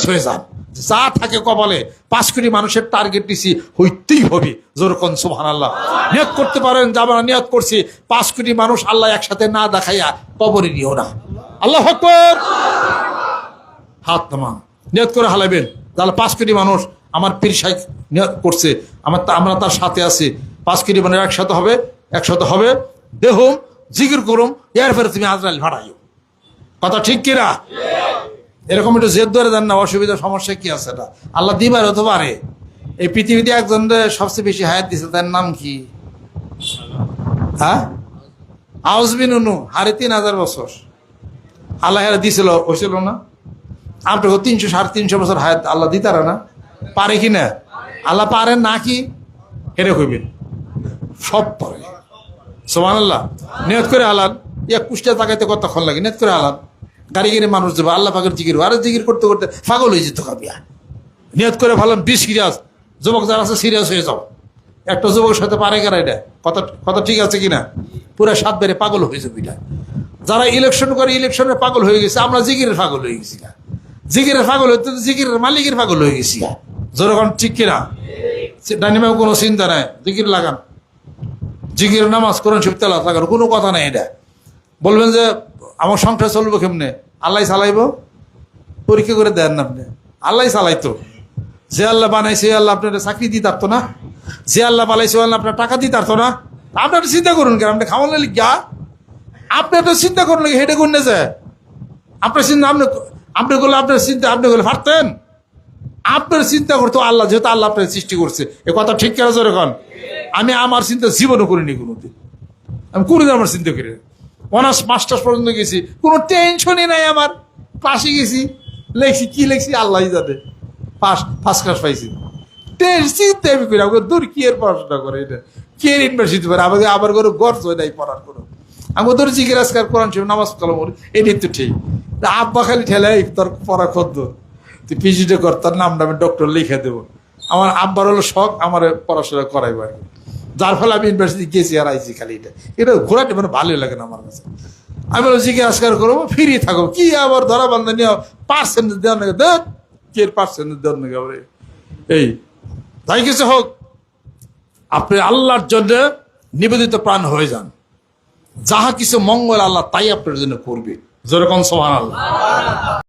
হয়ে যান, যা থাকে কপালে 5 কোটি মানুষের টার্গেট দিছি, হইতেই হবে। যেরকম সুবহানাল্লাহ নিয়ত করতে পারেন, যাবা নিয়ত করছি 5 কোটি মানুষ আল্লাহ একসাথে না দেখাইয়া কবরে নিও না। আল্লাহু আকবার। হাত নামান, নিয়ত করে হালাবেন, তাহলে 5 কোটি মানুষ আমার পীর শাইখ নিয়ত করছে, আমরা তার সাথে আছি। 5 কোটি মানুষ একসাথে হবে দেহুম জিকির করুম, এরপরে তুমি আজরাইল ভাড়াইও। কথা ঠিক কিনা? এরকম একটু জেদ ধরে দেন না, অসুবিধা সমস্যা কি আছে? এটা আল্লাহ দিবার হতে পারে। এই পৃথিবীতে একজন সবচেয়ে বেশি হায়াত দিছে, তার নাম কি? হ্যাঁ, আউজবিন উনু, হারে 3000 বছর আল্লাহ দিছিল, হয়েছিল না? আপনাকে 300 350 বছর হায়াত আল্লাহ দিতারা না? পারে কি না? আল্লাহ পারেন না কি? হেরে কইবেন সব পারে। সুবহানাল্লাহ। নিয়ত করে হালাল, এক কুষ্টিয়া তাকাইতে কতক্ষণ লাগে? নিয়ত করে হালাল। গাড়ি গিয়ে মানুষ যাবে, আল্লাহ পাকের জিকির, আরো জিকির করতে করতে পাগল হয়ে যেত কাবিয়া। নিয়ত করে ভালো 20 সিরিয়াস। যুবক যারা আছে সিরিয়াস হয়ে যাও। একটা যুবকের সাথে পারে কেন? এটা কথা ঠিক আছে কিনা? পুরা 7 বেড়ে পাগল হয়ে যাবে। এটা যারা ইলেকশন করে, ইলেকশনের পাগল হয়ে গেছে, আমরা জিকিরের পাগল হয়ে গেছি। জিকিরের পাগল হইতে জিকিরের মালিকের পাগল হয়ে গেছি। যেরকম ঠিক কিনা? ডাইনিমেও কোনো চিন্তা নাই, জিকির লাগান, জিকির নামাজ কোরআন শরীফ তেলাওয়াত লাগান, কোনো কথা নাই। এটা বলবেন যে আমার সংসার চলবো কেমনে? আল্লাহ চালাইব, পরীক্ষা করে দেন না আপনি? আল্লাহ চালাইতো। যে আল্লাহ বানাইছে আল্লাহ আপনার চাকরি দিতে পারতো না? যে আল্লাহ বানাইছে আল্লাহ আপনার টাকা দিতে পারতো না? আপনি একটা চিন্তা করুন কেন? আপনি খাওয়ান লিখা, আপনি একটা চিন্তা করুন নাকি হেঁটে করুন যে আপনার চিন্তা আপনি করলে আপনার চিন্তা আপনি করলে পারতেন? আপনার চিন্তা করতো আল্লাহ, যেহেতু আল্লাহ আপনার সৃষ্টি করছে। এ কথা ঠিক কেন? যখন আমি আমার চিন্তা জীবনও করিনি কোনোদিন, আমি করি না আমার চিন্তা করে। অনার্স মাস্টার্স পর্যন্ত গেছি, কোনো টেনশনই নাই আমার। পাশে গেছি, লেখছি, কি লেখছি আল্লাহ জানে, ফার্স্ট ক্লাস পাইছি। চিন্তা আমি করি আমাকে দূর কি এর পড়াশোনা করে, এটা কি এর ইউনিভার্সিটি পড়ে, আমাকে আবার কোনো গর্জ হয় নাই পড়ার কোনো। আমি তোর জিজ্ঞাসা কোরআন শরীফ নামাজ কালাম এটাই তো ঠিক। আব্বা খালি ঠেলাই তোর পড়া খদ্দ, তুই পিজিটা কর, তার নামটা আমি ডক্টর লিখে দেবো। আমার আব্বার হলো শখ আমার পড়াশোনা করাইবো আর কি, যার ফলে আমি ইউনিভার্সিটি গেছি আর আইছি। খালি এটা ঘোরাটি মানে ভালোই লাগে না আমার কাছে। আমি বলো জিজ্ঞাসা করবো, ফিরিয়ে থাকবো, কি আবার ধরা বান্ধা নিয়ে পার্সেন্টেজ দেওয়ার নাকি? দেখ কি পার্সেন্টেজ দেওয়ার নাকি আবার এই তাই কিছু হোক, আপনি আল্লাহর জন্য নিবেদিত প্রাণ হয়ে যান। যাহা কিছু মঙ্গল আল্লাহ তাই আপনার জন্য করবে। যেরকম সুবহানাল্লাহ।